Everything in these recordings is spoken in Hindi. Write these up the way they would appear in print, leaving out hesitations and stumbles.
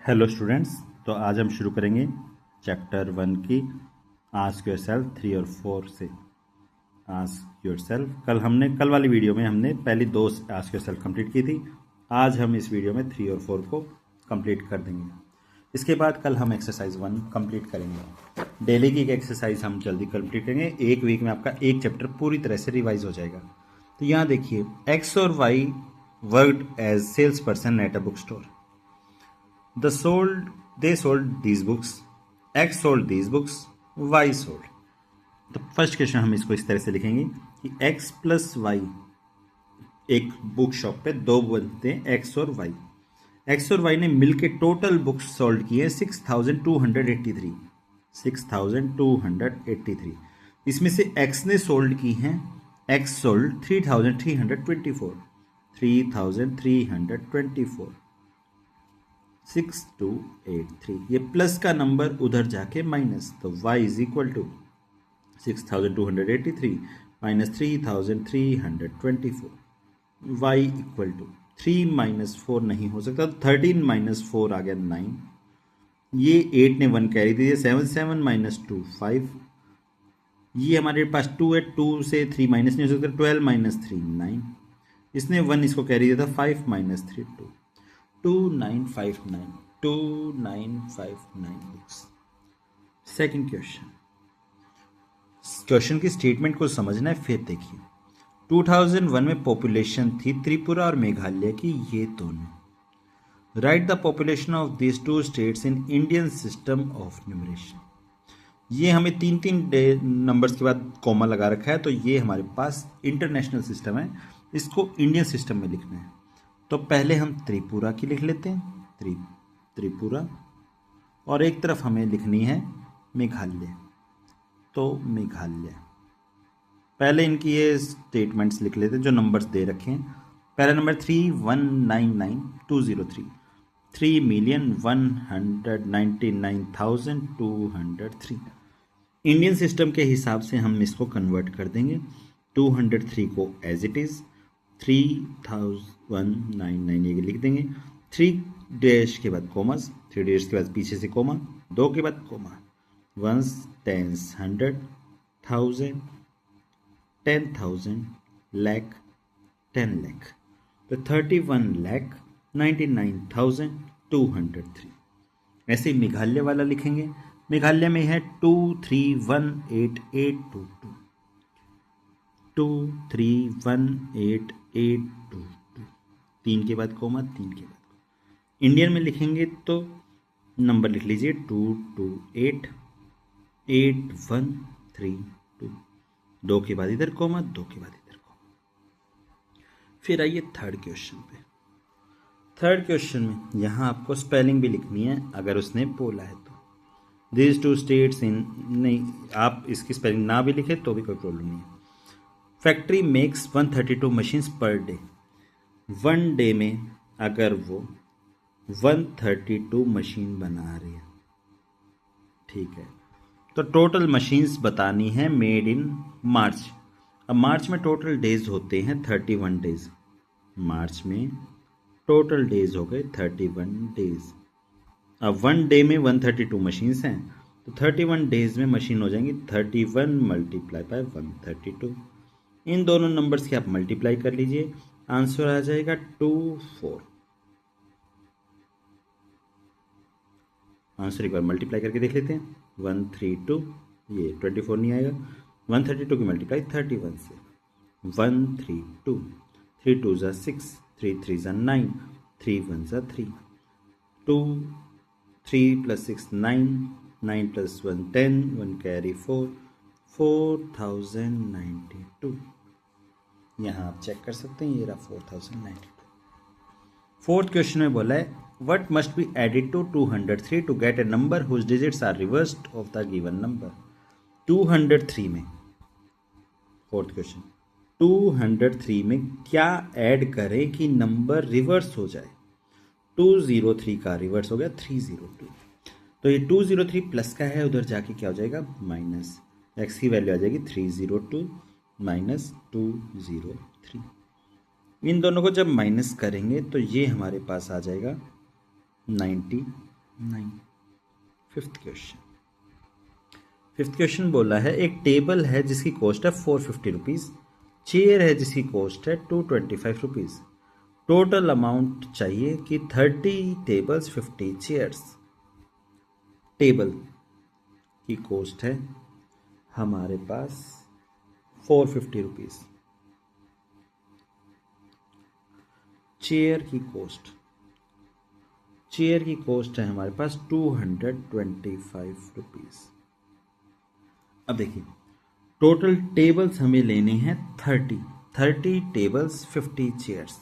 हेलो स्टूडेंट्स, तो आज हम शुरू करेंगे चैप्टर 1 की आस्क योरसेल्फ 3 और 4 से। आस्क योरसेल्फ कल वाली वीडियो में हमने पहली दो आस्क योरसेल्फ कंप्लीट की थी। आज हम इस वीडियो में 3 और 4 को कंप्लीट कर देंगे। इसके बाद कल हम एक्सरसाइज 1 कंप्लीट करेंगे। डेली की एक एक्सरसाइज हम जल्दी कंप्लीट करेंगे। एक वीक में आपका एक चैप्टर पूरी तरह से रिवाइज हो जाएगा। तो यहाँ देखिए, एक्स और Y worked as sales person at a book store. They sold these books. X sold these books. Y sold. तो फर्स्ट क्वेश्चन हम इसको इस तरह से लिखेंगे कि x प्लस वाई, एक बुक शॉप पे दो बनते हैं x और y। x और y ने मिलके टोटल बुक्स सोल्ड किए 6283। 6283। इसमें से x ने सोल्ड की हैं, x सोल्ड 3324। 3324। 6283। ये प्लस का नंबर उधर जाके माइनस, तो y is equal to 6283 minus 3324। y equal to 3 minus 4 नहीं हो सकता, 13 माइनस 4 आ गया 9। ये 8 ने 1 कैरी दे दिया, 7 7 माइनस 2 5। ये हमारे पास 2 है, 2 से 3 माइनस नहीं हो सकता, 12 माइनस 3 9। इसने 1 इसको कैरी दिया था, 5 माइनस 3 2। 2959 बुक्स। सेकंड क्वेश्चन की स्टेटमेंट को समझना है। फिर देखिए, 2001 में पॉपुलेशन थी त्रिपुरा और मेघालय की ये दोनों। Write the population of this two states in Indian system of numeration. ये हमें तीन तीन नंबर्स के बाद कॉमा लगा रखा है, तो ये हमारे पास इंटरनेशनल सिस्टम है, इसको इंडियन सिस्टम में लिखना है। तो पहले हम त्रिपुरा की लिख लेते हैं, त्रिपुरा, और एक तरफ हमें लिखनी है मेघालय। तो मेघालय, पहले इनकी ये स्टेटमेंट्स लिख लेते हैं जो नंबर्स दे रखे हैं। पहला नंबर 3,199,203, 3,199,203। इंडियन सिस्टम के हिसाब से हम इसको कन्वर्ट कर देंगे। 203 को एज इट इज़ 3,199 ये लिख देंगे। 3 डैश के बाद कॉमस, 3 डैश के बाद पीछे से कॉमा, 2 के बाद comma, 1s 10s 100 1000 10,000 lakh 10 lakh, तो 31,99,203। ऐसे ही मेघालय वाला लिखेंगे। मेघालय में है 2318822, 2318822, 3 के बाद कोमा, 3 के बाद। इंडियन में लिखेंगे तो नंबर लिख लीजिए 2288132, 2 के बाद इधर कोमा, 2 के बाद इधर कोमा। फिर आइए थर्ड क्वेश्चन पे। थर्ड क्वेश्चन में यहाँ आपको स्पेलिंग भी लिखनी है, अगर उसने बोला है तो। दिस टू स्टेट्स इन, नहीं, आप इसकी स्पेलिंग ना भी लिखे तो भी कोई प्रॉब्लम नहीं है। Factory makes 132 machines per day. 1 day में अगर वो 132 मशीन बना रही है, ठीक है, तो टोटल मशीन्स बतानी है मेड इन मार्च। अब मार्च में टोटल डेज होते हैं 31 डेज। मार्च में टोटल डेज हो गए 31 डेज। अब 1 डे में 132 मशीन्स हैं, तो 31 डेज में मशीन हो जाएंगी 31 मल्टीप्लाई बाय 132। इन दोनों नंबर्स की आप मल्टीप्लाई कर लीजिए, आंसर आ जाएगा 24। आंसर एक बार मल्टीप्लाई करके देख लेते हैं। 132, ये 24 नहीं आएगा। 132 की मल्टीप्लाई 31 से, 132, 3 2 ज़ा 6, 3 3 ज़ा 9, 3 1 ज़ा 3, 2 3 + 6 9, 9 + 1 10, 1 कैरी 4, 4092। यहाँ आप चेक कर सकते हैं, ये रहा 4092। फोर्थ क्वेश्चन में बोला है what must be added to 203 to get a number whose digits are reversed of the given number. 203 में, फोर्थ क्वेश्चन, 203 में क्या ऐड करें कि नंबर रिवर्स हो जाए। 203 का रिवर्स हो गया 302, तो ये 203 प्लस का है, उधर जाके क्या हो जाएगा माइनस, एक्स की वैल्यू आ जाएगी 302 माइनस 203। इन दोनों को जब माइनस करेंगे तो ये हमारे पास आ जाएगा 90 नहीं। फिफ्थ क्वेश्चन बोला है एक टेबल है जिसकी कॉस्ट है 450 रुपीज़, चेयर है जिसकी कॉस्ट है 225 रुपीज़। टोटल अमाउंट चाहिए कि 30 टेबल्स 50 चेयर्स। टेबल की कॉस्ट है हमारे पास 450 रुपीज़। चेयर की कॉस्ट है हमारे पास 225 रुपीज़। अब देखिए टोटल टेबल्स हमें लेने हैं 30 टेबल्स 50 चेयर्स।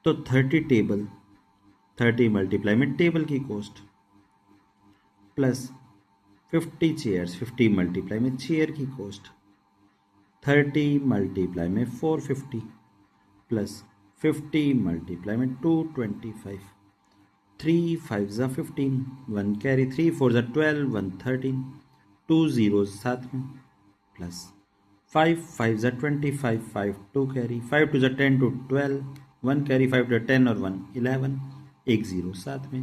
तो 30 टेबल 30 मल्टीप्लाई में टेबल की कॉस्ट प्लस 50 चेयर्स 50 मल्टीप्लाई में चेयर की कॉस्ट 30 मल्टीप्लाई में 450 प्लस 50 मल्टीप्लाई में 225 3 5 ज़ा 15 1 कैरी 3 4 ज़ा 12 1 13 2 zeros साथ में प्लस 5 5 ज़ा 25 5 2 कैरी 5 2 ज़ा 10 2 12 1 कैरी 5 2 10 और 1 11 एक ज़ीरो साथ में।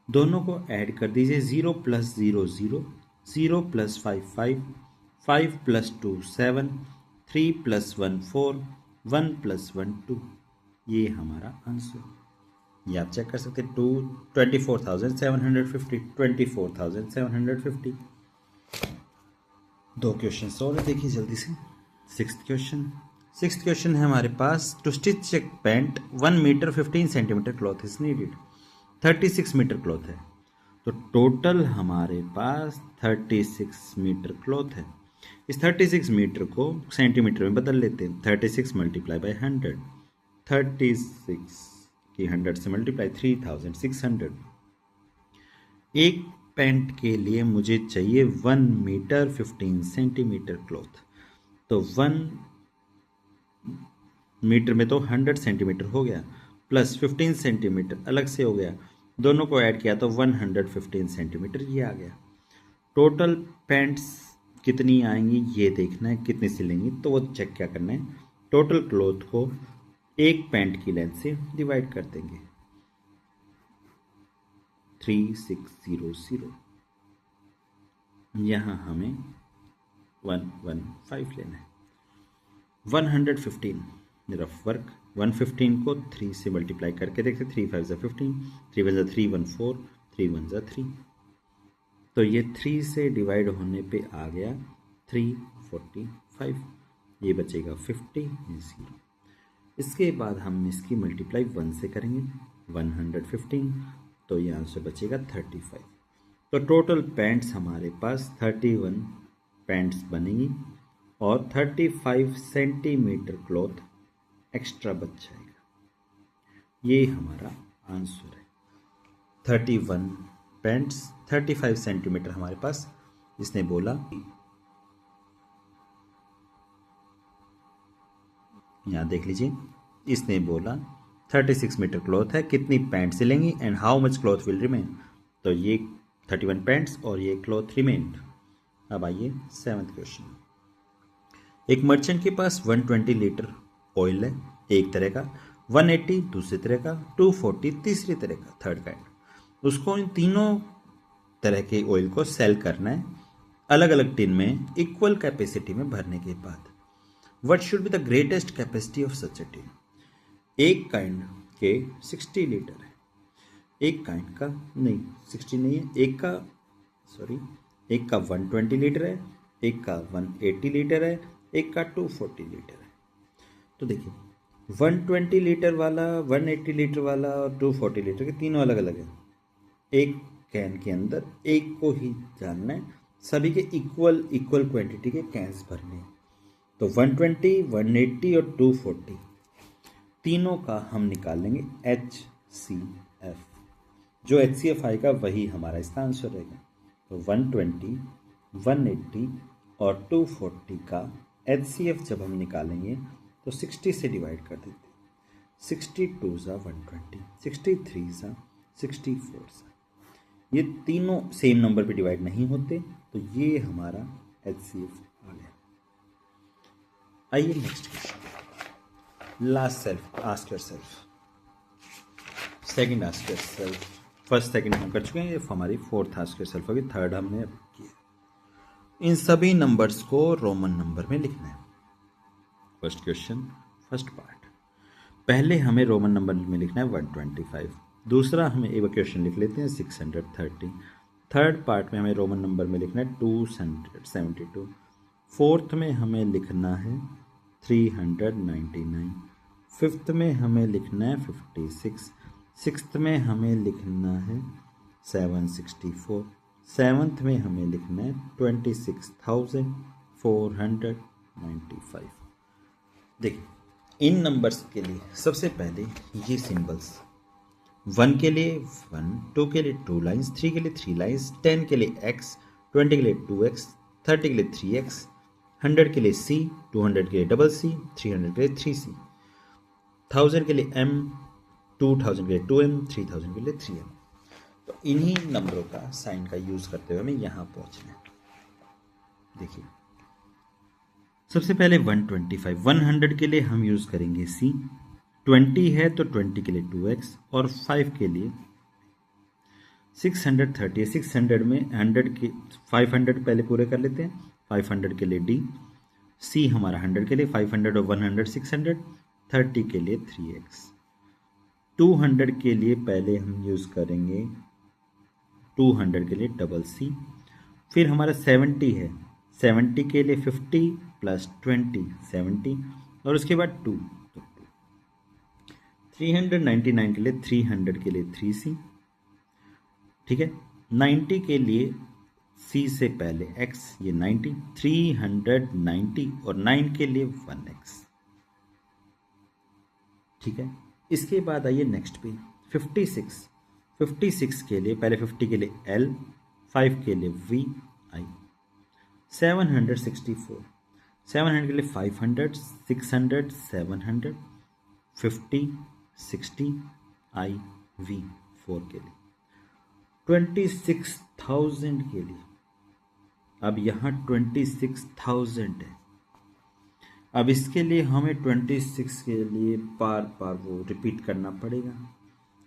दोनों को ऐड कर दीजिए 0 plus 0 0 0 plus 5 5 5 plus 2 7 3 plus 1 4 1 plus 1 2। ये हमारा आंसर। ये आप चेक कर सकते हैं 24,750 24,750। दो क्वेश्चन और देखिए जल्दी से। सिक्स्थ क्वेश्चन है हमारे पास टू स्टिच एक pant 1 metre 15 centimetre cloth is needed. 36 metre cloth है तो टोटल हमारे पास 36 मीटर क्लॉथ है। इस 36 मीटर को सेंटीमीटर में बदल लेते हैं। 36 मल्टीप्लाई बाई 100 36 की 100 से मल्टीप्लाई 3600। एक पैंट के लिए मुझे चाहिए 1 मीटर 15 सेंटीमीटर क्लॉथ। तो 1 मीटर में तो 100 सेंटीमीटर हो गया प्लस 15 सेंटीमीटर अलग से हो गया, दोनों को ऐड किया तो 115 सेंटीमीटर ये आ गया। टोटल पैंट्स कितनी आएंगी ये देखना है, कितनी सिलेंगी तो वो चेक क्या करना है। टोटल क्लॉथ को एक पैंट की लेंथ से डिवाइड कर देंगे 3600। यहाँ हमें 115 लेना है। 115 रफ वर्क 115 को 3 से मल्टीप्लाई करके देखते 3 5 ज़ा 15 3 1 ज़ा 3 1 4 3 1 ज़ा 3। तो ये 3 से डिवाइड होने पे आ गया 345। ये बचेगा 50 0। इसके बाद हम इसकी मल्टीप्लाई 1 से करेंगे 115 तो ये आंसर बचेगा 35। तो टोटल पैंट्स हमारे पास 31 पैंट्स बनेंगी और 35 सेंटीमीटर क्लॉथ एक्स्ट्रा बच जाएगा। ये हमारा आंसर है। 31 पैंट्स 35 सेंटीमीटर हमारे पास इसने बोला। यहाँ देख लीजिए इसने बोला 36 मीटर क्लॉथ है, कितनी पैंट सिलेंगी and how much cloth will remain. तो ये 31 पैंट्स और ये क्लॉथ रिमेन। अब आइए 7th क्वेश्चन। एक मर्चेंट के पास 120 लीटर ऑयल है एक तरह का, 180 दूसरी तरह का, 240 तीसरी तरह का थर्ड काइंड। उसको इन तीनों तरह के ऑयल को सेल करना है अलग अलग टिन में इक्वल कैपेसिटी में भरने के बाद। What should be the greatest capacity of such A tin. एक काइंड के 60 लीटर है, एक काइंड का नहीं 60 नहीं है, एक का 120 लीटर है, एक का 180 लीटर है, एक का 240 लीटर है। तो देखिए 120 लीटर वाला 180 लीटर वाला और 240 लीटर के तीनों अलग अलग है। एक कैन के अंदर एक को ही जानना है, सभी के इक्वल क्वांटिटी के कैंस भरने हैं। तो 120 180 और 240 तीनों का हम निकाल लेंगे HCF। जो HCF आएगा वही हमारा इसका आंसर रहेगा। तो 120 180 और 240 का HCF जब हम निकालेंगे तो 60 से डिवाइड कर देते हैं। 62 ज़ा 120 63 ज़ा 64 ज़ा। ये तीनों सेम नंबर पे डिवाइड नहीं होते तो ये हमारा HCF आ गया। आइए next question. Last self ask yourself, second ask yourself first second हम कर चुके हैं, ये हमारी फोर्थ आज के सेल्फ होगी, थर्ड हमने अब किया। इन सभी नंबर्स को रोमन नंबर में लिखना है। फर्स्ट क्वेश्चन, फर्स्ट पार्ट, पहले हमें रोमन नंबर में लिखना है 125। दूसरा हमें एक क्वेश्चन लिख लेते हैं 630। थर्ड पार्ट में हमें रोमन नंबर में लिखना है 272। फोर्थ में हमें लिखना है 399। फिफ्थ में हमें लिखना है 56। सिक्स्थ में हमें लिखना है 764। सेवन्थ में हमें लिखना है 26,495। देखिए, इन नंबर्स के लिए सबसे पहले ये सिंबल्स, 1 के लिए 1, 2 के लिए 2 लाइन्स, 3 के लिए 3 लाइन्स, 10 के लिए x, 20 के लिए 2x, 30 के लिए 3x, 100 के लिए c, 200 के लिए डबल c, 300 के लिए 3c, 1000 के लिए m, 2000 के लिए 2m, 3000 के लिए 3m। तो इन्हीं नंबरों का साइन का यूज करते हुए हमें यहाँ पहुँचना है। देखिए, सबसे पहले 125, 100 के लिए हम यूज करेंगे c, 20 है तो 20 के लिए 2x, और 5 के लिए 630 है। 600 में 100 के 500 पहले पूरे कर लेते हैं। 500 के लिए d, c हमारा 100 के लिए 500 और 100 600, 30 के लिए 3x। 200 के लिए पहले हम यूज करेंगे 200 के लिए डबल c, फिर हमारा 70 है, 70 के लिए 50 प्लस 20 70, और उसके बाद 2, 399 के लिए 300 के लिए 3c, ठीक है। 90 के लिए c से पहले x, ये 90, 390 और 9 के लिए 1x, ठीक है। इसके बाद आइए नेक्स्ट पे 56, 56 के लिए पहले 50 के लिए l, 5 के लिए v i, 764, 700 के लिए 500, 600, 700, 50, 60 i v, 4 के लिए 26,000 के लिए। अब यहाँ 26,000 है, अब इसके लिए हमें 26 के लिए बार बार वो रिपीट करना पड़ेगा।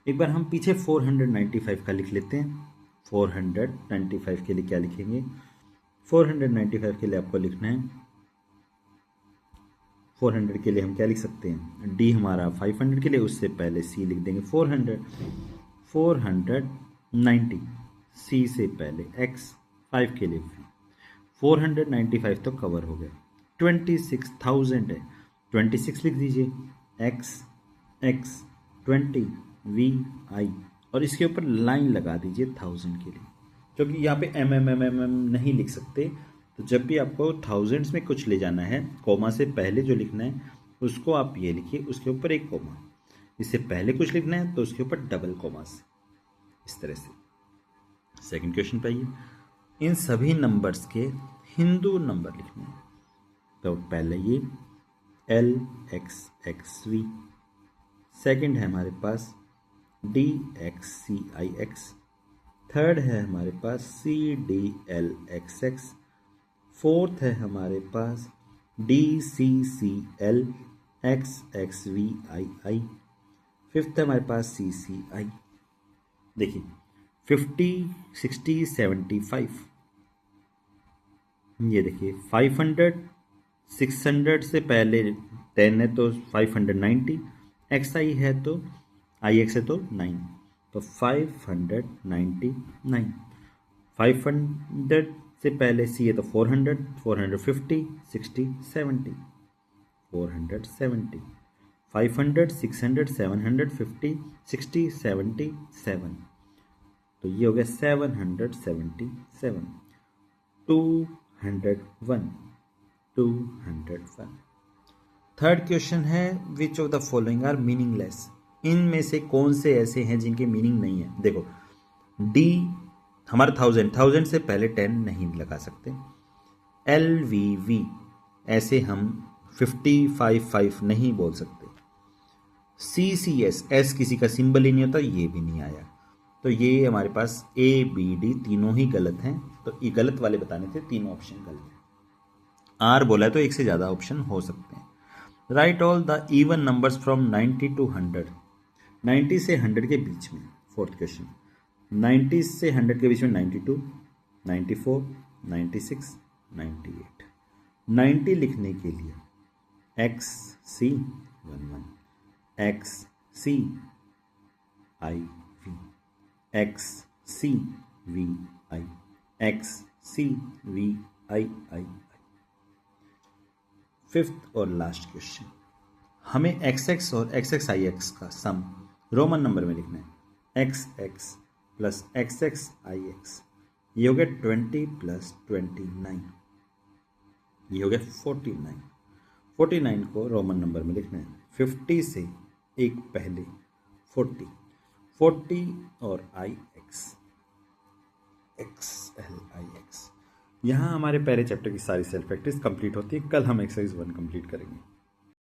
एक बार हम पीछे 495 का लिख लेते हैं। 495 के लिए क्या लिखेंगे? 495 के लिए आपको लिखना है, 400 के लिए हम क्या लिख सकते हैं, डी हमारा 500 के लिए, उससे पहले सी लिख देंगे 400, 490, सी से पहले एक्स, 5 के लिए वी, 495 तो कवर हो गया। 26,000 है, 26 लिख दीजिए, एक्स एक्स 20 वी आई, और इसके ऊपर लाइन लगा दीजिए 1000 के लिए, क्योंकि यहाँ पे एम नहीं लिख सकते। तो जब भी आपको थाउजेंड्स में कुछ ले जाना है, कोमा से पहले जो लिखना है उसको आप ये लिखिए, उसके ऊपर एक कोमा, इससे पहले कुछ लिखना है तो उसके ऊपर डबल कोमा से, इस तरह से। सेकंड क्वेश्चन पे आइए, इन सभी नंबर्स के हिंदू नंबर लिखने हैं। तो पहले ये L X X V, second है हमारे पास D X C I X, third है हमारे पास C D L X X, fourth है हमारे पास D C C L X X V I I, fifth है हमारे पास सी सी आई। देखिए 50, 60, 75, ये देखिए 500, 600 से पहले 10 है तो 590, एक्स आई है तो आई एक्स है तो 9, तो 599। 500 से पहले सी है तो 400, 450, 60, 70, 470, 500, 600, 750, 60, 77, तो ये हो गया 777। 201, 201। थर्ड क्वेश्चन है, which of the following are meaningless, इनमें से कौन से ऐसे हैं जिनके मीनिंग नहीं है। देखो डी हमारा 1000 से पहले 10 नहीं लगा सकते। एल वी वी ऐसे हम 55 नहीं बोल सकते। सी सी एस किसी का सिंबल ही नहीं होता, ये भी नहीं आया। तो ये हमारे पास ए बी डी तीनों ही गलत हैं, तो ये गलत वाले बताने थे, तीनों ऑप्शन गलत हैं। आर बोला है तो एक से ज़्यादा ऑप्शन हो सकते हैं। Right all the even numbers from 90 to 100, 90 से 100 के बीच में। फोर्थ क्वेश्चन, 90 से 100 के बीच में 92, 94, 96, 98। 90 लिखने के लिए X C 11, X C I V, X C V I, X C V I I. Fifth और लास्ट क्वेश्चन, हमें एक्स एक्स और एक्स एक्स आई एक्स का सम रोमन नंबर में लिखना है। X X plus X X I X, ये हो गया 20 प्लस 29, ये हो गया 49। 49 को रोमन नंबर में लिखना है। 50 से एक पहले 40, 40 और I X, X L I X. यहाँ हमारे पहले चैप्टर की सारी सेल्फ प्रैक्टिस कंप्लीट होती है। कल हम एक्सरसाइज 1 कंप्लीट करेंगे।